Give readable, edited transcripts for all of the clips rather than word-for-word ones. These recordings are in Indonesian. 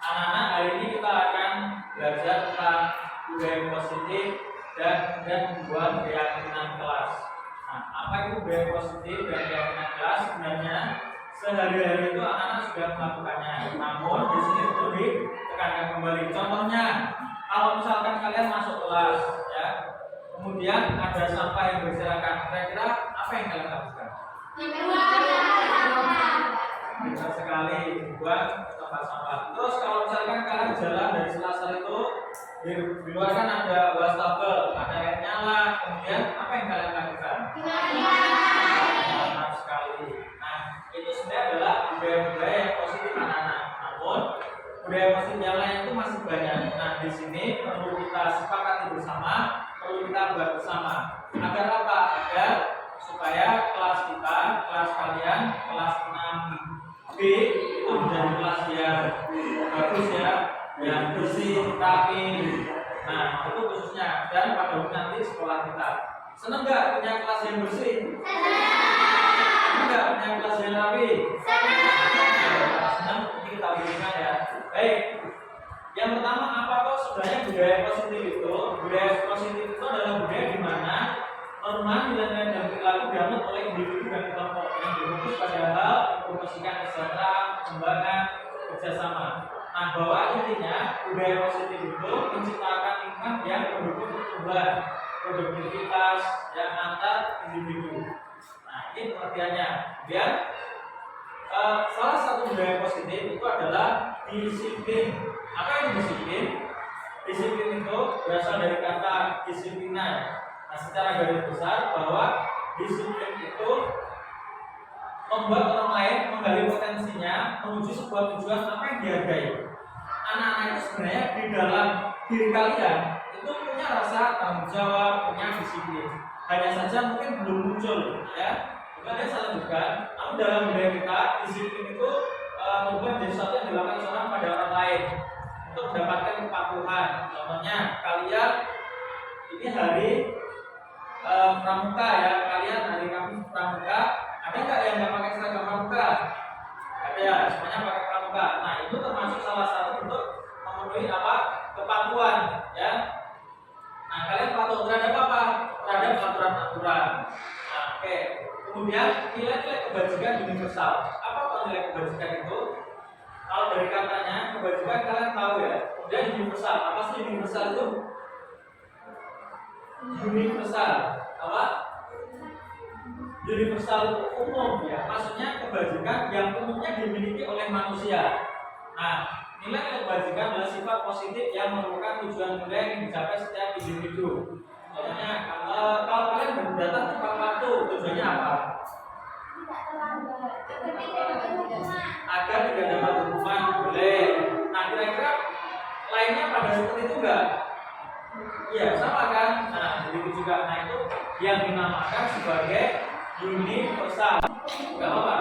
Anak-anak, hari ini kita akan belajar tentang budaya positif dan kemudian membuat keyakinan kelas. Nah, apa itu budaya positif dan keyakinan kelas? Sebenarnya sehari-hari itu anak-anak sudah melakukannya. Namun di sini perlu ditekankan kembali. Contohnya, kalau misalkan kalian masuk kelas, ya, kemudian ada sampah yang berserakan, kira-kira apa yang kalian lakukan? Benar sekali, buang ke tempat sampah. Terus kalau misalkan kalian jalan dari selasar itu, di luar kan ada wastafel, ada air nyala, kemudian apa yang kalian lakukan? Benar sekali. Nah, itu sebenarnya adalah budaya-budaya yang positif anak-anak. Namun budaya positif yang lain itu masih banyak. Nah, di sini perlu kita sepakati bersama, perlu kita buat bersama. Agar apa? Agar supaya kelas kita, kelas kalian, kelas 6B itu menjadi kelas yang bagus ya, yang bersih, rapi. Nah, itu khususnya. Dan pada nanti sekolah kita. Senang nggak punya kelas yang bersih? Senang nggak punya kelas yang rapi? Senang. Ini kita berikan ya. Baik. Yang pertama apa kok sebenarnya budaya positif itu? Budaya positif itu adalah budaya di mana norma nilai-nilai dan perilaku dianut oleh individu dan kelompok yang berfokus pada hal mempromosikan kesejahteraan, perkembangan, kerjasama. Nah, bahwa intinya budaya positif itu menciptakan lingkungan yang mendukung pertumbuhan, produktivitas yang antar individu. Nah, ini pengertiannya. Kemudian salah satu budaya positif itu adalah disiplin. Apa itu disiplin? Disiplin itu berasal dari kata disiplina. Nah, secara garis besar bahwa disiplin itu membuat orang lain menggali potensinya menuju sebuah tujuan apa yang dihargai. Anak-anak itu sebenarnya di dalam diri kalian itu punya rasa tanggung jawab, punya disiplin. Hanya saja mungkin belum muncul, ya. Kemudian saya lanjutkan. Namun dalam budaya kita, disiplin itu merupakan jadi sesuatu yang dilakukan seorang pada orang lain untuk mendapatkan kepatuhan. Contohnya, kalian ini hari pramuka ya, kalian hari Kamis pramuka, ada nggak yang nggak pakai seragam pramuka? Ada ya, semuanya pakai pramuka. Nah, itu termasuk salah satu untuk memenuhi apa? Kepatuhan ya. Nah, kalian patuh terhadap apa? Terhadap aturan-aturan. Nah, oke. Kemudian nilai-nilai kebajikan universal. Apa kok nilai kebajikan itu? Kalau dari katanya kebajikan kalian tahu ya. Kemudian universal. Apa sih universal itu? Universal apa? Universal itu umum ya, maksudnya kebajikan yang umumnya dimiliki oleh manusia. Nah, nilai kebajikan adalah sifat positif yang merupakan tujuan mulia yang dicapai setiap individu. Contohnya, kalau kalian datang tepat waktu, tujuannya apa? Agar tidak dapat hukuman, boleh. Nah, kira-kira lainnya pada seperti itu enggak? Iya, sama kan? Nah, begitu juga. Nah, itu yang dinamakan sebagai universal. Enggak apa-apa.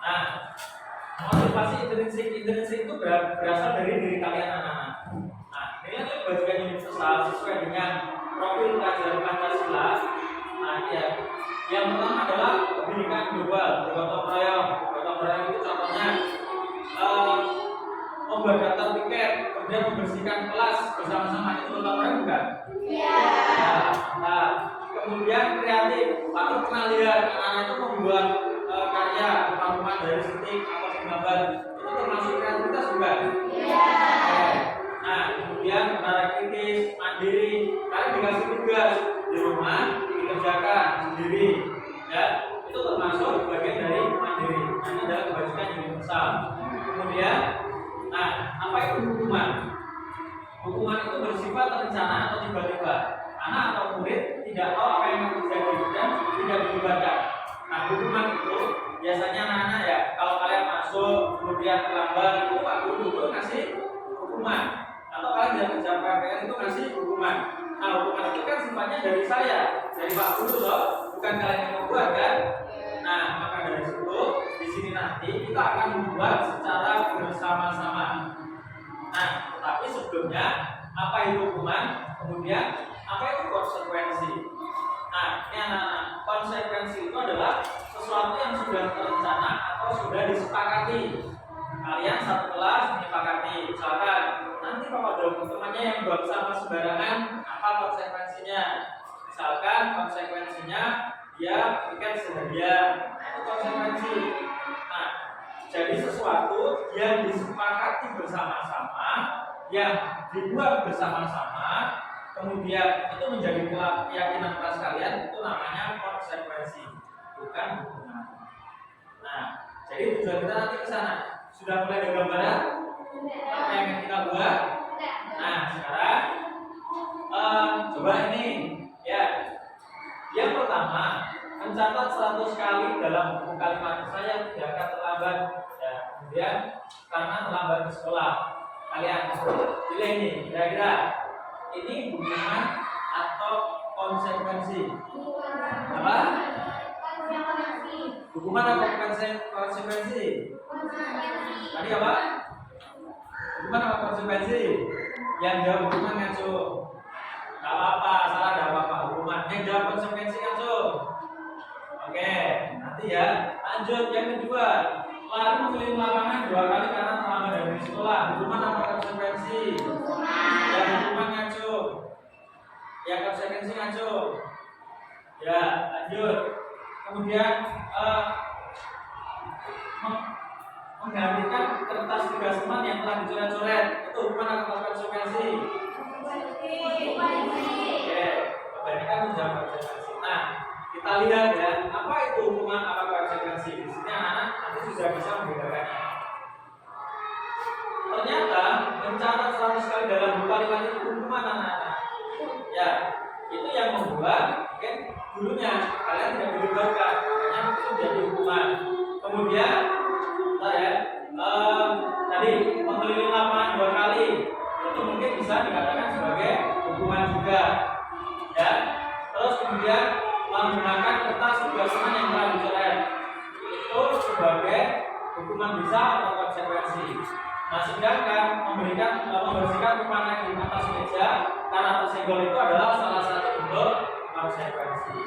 Nah, motivasi intrinsik itu berasal dari diri kalian anak-anak. Nah, nilai kebajikan universal sesuai dengan profil pelajaran Pancasila. Nah, ya. Yang pertama adalah pendidikan global, bergotong royong. Bergotong royong itu contohnya membuat daftar tiket, kemudian membersihkan kelas bersama-sama, itu gotong royong bukan? Iya. Nah, kemudian kreatif, atau pernah lihat anak-anak itu membuat karya rumah-rumah dari stick atau gambar, itu termasuk kreativitas bukan? Iya. Nah, kemudian cara kritis, mandiri, kalian dikasih tugas di rumah dikerjakan sendiri, ya, itu termasuk bagian dari mandiri. Nah, ini adalah kebajikan universal. Kemudian, nah, apa itu hukuman? Hukuman itu bersifat terencana atau tiba-tiba. Anak atau murid tidak tahu apa yang akan terjadi dan tidak dilibatkan. Nah, hukuman itu biasanya anak-anak ya, kalau kalian masuk kemudian terlambat, itu Pak Guru itu kasih hukuman. Atau kalian tidak kerja PPR itu kasih hukuman. Nah, hukuman itu kan sifatnya dari saya, dari Pak Guru loh, bukan kalian yang membuat kan? Nah, maka dari situ di sini nanti kita akan membuat secara bersama-sama. Nah, tetapi sebelumnya apa itu hukuman? Kemudian apa itu konsekuensi? Nah, ini anak-anak, konsekuensi itu adalah sesuatu yang sudah terencana atau sudah disepakati. kalian satu kelas menyepakati, misalkan nanti kalau temannya yang buang sampah sembarangan, apa konsekuensinya? Misalkan konsekuensinya dia ikan seharian, itu konsekuensi. Nah, jadi sesuatu yang disepakati bersama-sama, yang dibuat bersama-sama, kemudian itu menjadi keyakinan kelas kalian, itu namanya konsekuensi, bukan hukuman. Nah, jadi tujuan kita nanti ke sana. Sudah mulai ada gambaran apa yang kita buat? Nah, sekarang coba ini ya. Yang pertama, mencatat 100 kali dalam buku kalimat saya tidak akan terlambat. Ya, kemudian karena terlambat ke sekolah, kalian pilih ini. Kira-kira ini hukuman atau konsekuensi? Apa? Hukuman atau konsekuensi? Tadi apa? Hukuman atau konsekuensi? Yang jawab hukuman ngaco. Gak apa-apa, salah gak apa-apa. Hukuman. Yang jawab konsekuensi ngaco. Oke, nanti ya. Lanjut yang kedua. Lari mengelilingi lapangan 2 kali karena terlambat dari sekolah. Hukuman atau konsekuensi? Yang hukuman ngaco. Yang konsekuensi ngaco. Ya, lanjut. Kemudian menggantikan kertas tugas teman yang telah dicoret-coret, itu hukuman atau konsekuensi? Oke, kebanyakan menjawab konsekuensi. Nah, kita lihat ya, apa itu hukuman apa konsekuensi? Di sini anak-anak nanti sudah bisa membedakannya. Ternyata mencatat 100 kali dalam 2 kalimat itu hukuman anak-anak. Ya, itu yang membuat gurunya kalian tidak dilibatkan, makanya itu jadi hukuman. Kemudian tadi mengelilingi lapangan 2 kali itu mungkin bisa dikatakan sebagai hukuman juga, ya. Terus kemudian menggunakan kertas tugas teman yang telah dicoret itu sebagai hukuman bisa atau konsekuensi. Nah, sedangkan membersihkan tumpahan di atas meja karena tersenggol itu adalah salah satu bentuk konsekuensi.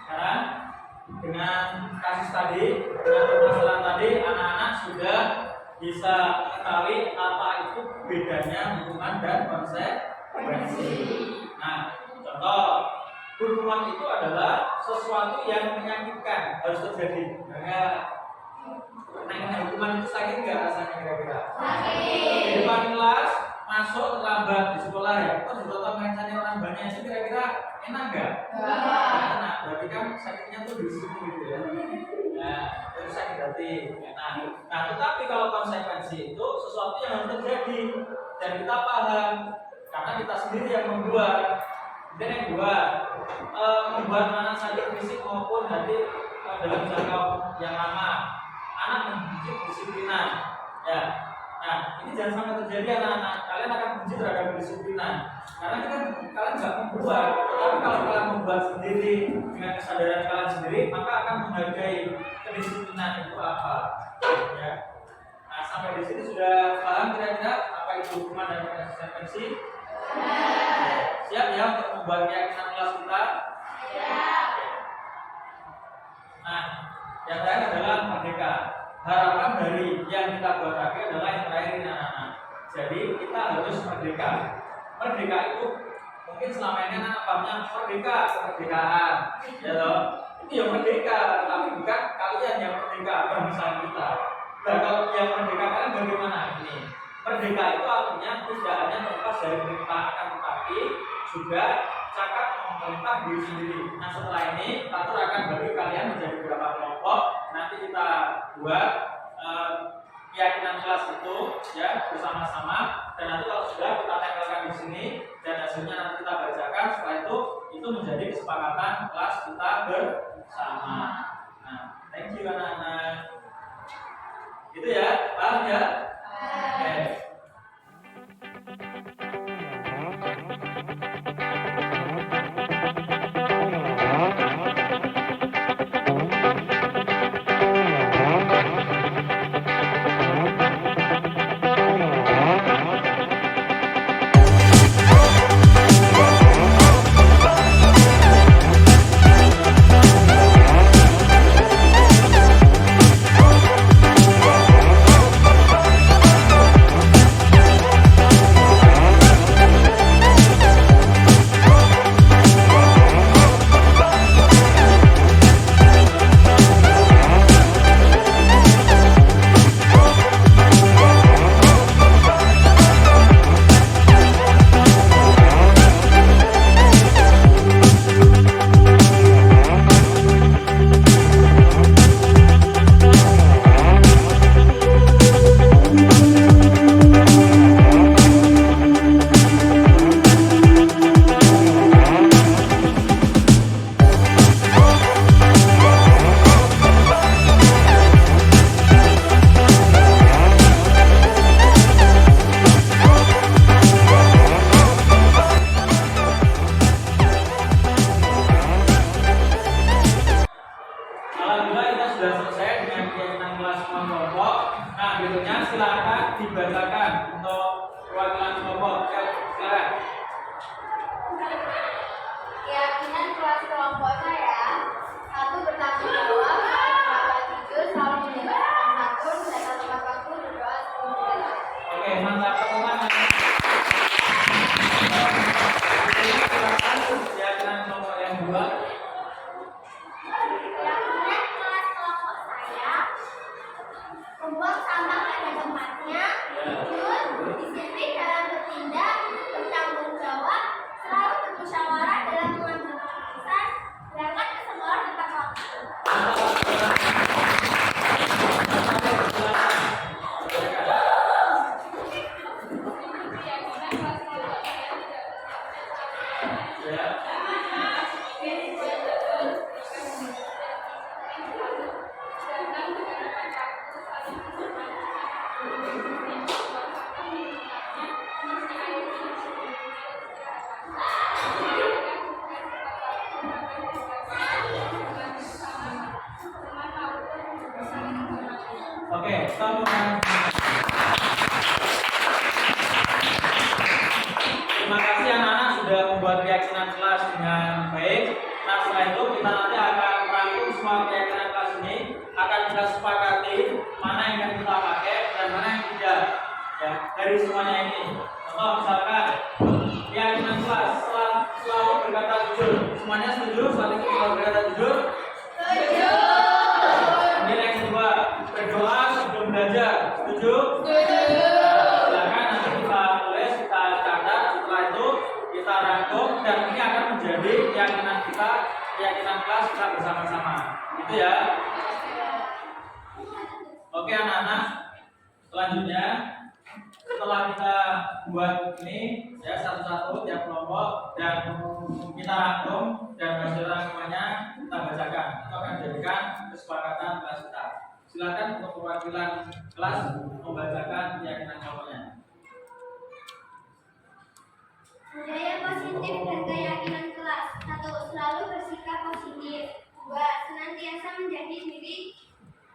Sekarang dengan kasus tadi, dengan permasalahan tadi, anak-anak sudah bisa mengetahui apa itu bedanya hukuman dan konsekuensi. Nah, contoh, hukuman itu adalah sesuatu yang menyakitkan harus terjadi. Nah, hukuman itu sakit nggak rasanya kira-kira? Sakit. Di depan kelas masuk terlambat di sekolah ya, terus ditotong ngacanya orang banyak itu kira-kira enak nggak? Enak. Berarti kan sakitnya tuh di sini gitu ya. Nah, itu sakit hati. Nah, tetapi kalau konsekuensi itu sesuatu yang harus terjadi dan kita paham karena kita sendiri yang membuat. Dan yang kedua, membuat anak sakit fisik maupun hati dalam jangka yang lama. Anak membenci kedisiplinan, ya. Nah, ini jangan sampai terjadi anak-anak. Kalian akan benci terhadap kedisiplinan, karena kan kalian nggak membuat. Tapi kalau kalian membuat sendiri dengan kesadaran kalian sendiri, maka akan menghargai kedisiplinan itu apa, ya. Nah, sampai di sini sudah paham kira-kira apa itu hukuman dan konsekuensi? Siap ya untuk membuat keyakinan kelas kita? Siap. Nah, yang terakhir adalah merdeka. Harapan dari yang kita buat tadi adalah yang terakhir ini anak-anak. Jadi kita harus merdeka. Merdeka itu mungkin selama ini anak pahamnya merdeka, kemerdekaan, ya toh. Itu yang merdeka, tapi bukan kalian yang merdeka, bangsa kita. Nah, kalau yang merdeka kalian bagaimana ini? Merdeka itu artinya tidak hanya terlepas dari perintah, akan tetapi juga cakap memerintah diri sendiri. Nah, setelah ini Tatur akan bagi kalian menjadi beberapa kelompok. Nanti kita buat keyakinan kelas itu ya bersama-sama. Dan nanti kalau sudah kita tempelkan di sini dan hasilnya nanti kita bacakan. Setelah itu menjadi kesepakatan kelas kita bersama. Nah, thank you anak-anak. Gitu ya, paham ya? Okay. berikutnya silakan dibacakan untuk perwakilan kelompok. Silakan. Keyakinan kelas kelompok saya, satu bertanggung jawab, berapa jujur, selalu menjaga santun, data tepat waktu, berdoa sebelum berjalan. Oke, mantap teman-teman. Silakan keyakinan kelompok yang kedua. Keyakinan kelas kelompok saya, membuang sampah pada tempatnya, jujur, disiplin dalam bertindak, bertanggung jawab, selalu bermusyawarah dalam mengambil keputusan, berangkat ke sekolah tepat waktu. Oke, teman-teman. Terima kasih anak-anak sudah membuat keyakinan kelas dengan baik. Nah, setelah itu kita nanti akan merangkum semua keyakinan kelas ini, akan kita sepakati mana yang akan kita pakai dan mana yang tidak. Ya, dari semuanya ini. Contoh misalkan keyakinan kelas selalu berkata jujur. Semuanya setuju? Saling selalu berkata jujur? Setuju. Ini yang kedua, berdoa sebelum belajar. Setuju? Setuju. Silakan nanti kita tulis, kita catat, setelah itu kita rangkum dan ini akan menjadi keyakinan kita, keyakinan kelas kita bersama-sama. Gitu ya. Oke anak-anak, selanjutnya setelah kita buat ini ya satu-satu tiap kelompok dan kita rangkum dan hasil rangkumannya kita bacakan. Itu akan dijadikan kesepakatan kelas kita. Silakan untuk perwakilan kelas membacakan keyakinan kelompoknya. Budaya positif dan keyakinan kelas. 1. Selalu bersikap positif. 2. Senantiasa menjadi diri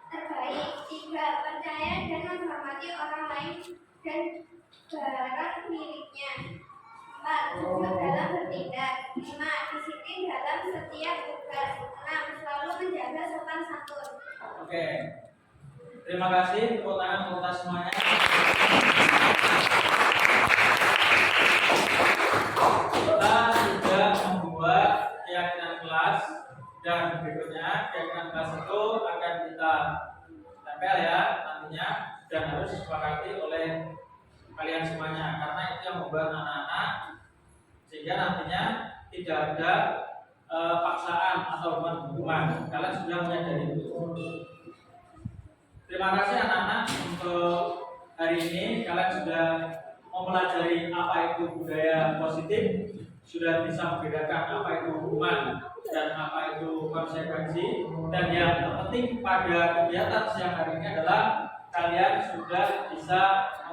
terbaik. 3. Percaya dan menghormati orang lain dan barang miliknya. 4. Jujur dalam bertindak. 5. Disiplin dalam setiap tugas. 6. Selalu menjaga sopan santun. Oke. Terima kasih tepuk tangan untuk kita semuanya. Kita sudah membuat keyakinan kelas dan berikutnya keyakinan kelas itu akan kita tempel ya nantinya dan harus disepakati oleh kalian semuanya karena itu yang membuat anak-anak sehingga nantinya tidak ada paksaan atau hukuman. Kalian sudah menyadari itu. Terima kasih anak-anak untuk hari ini kalian sudah mempelajari apa itu budaya positif, sudah bisa membedakan apa itu hukuman dan apa itu konsekuensi, dan yang terpenting pada kegiatan siang hari ini adalah kalian sudah bisa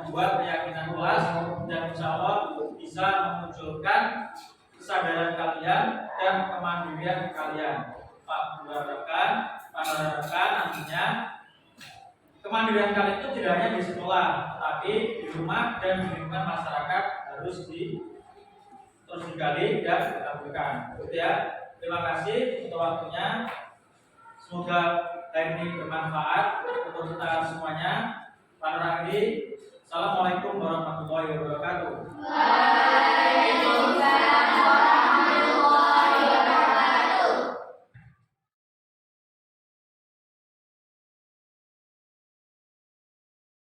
membuat keyakinan kelas dan insya Allah bisa memunculkan kesadaran kalian dan kemandirian kalian. Pak mengharapkan nantinya kemandirian kalian itu tidak hanya di sekolah, tetapi di rumah dan di lingkungan masyarakat harus terus digali dan ditampilkan. Gitu ya. Terima kasih untuk waktunya. Semoga hari ini bermanfaat untuk kita semuanya. Pak Ranggi, Assalamualaikum warahmatullahi wabarakatuh.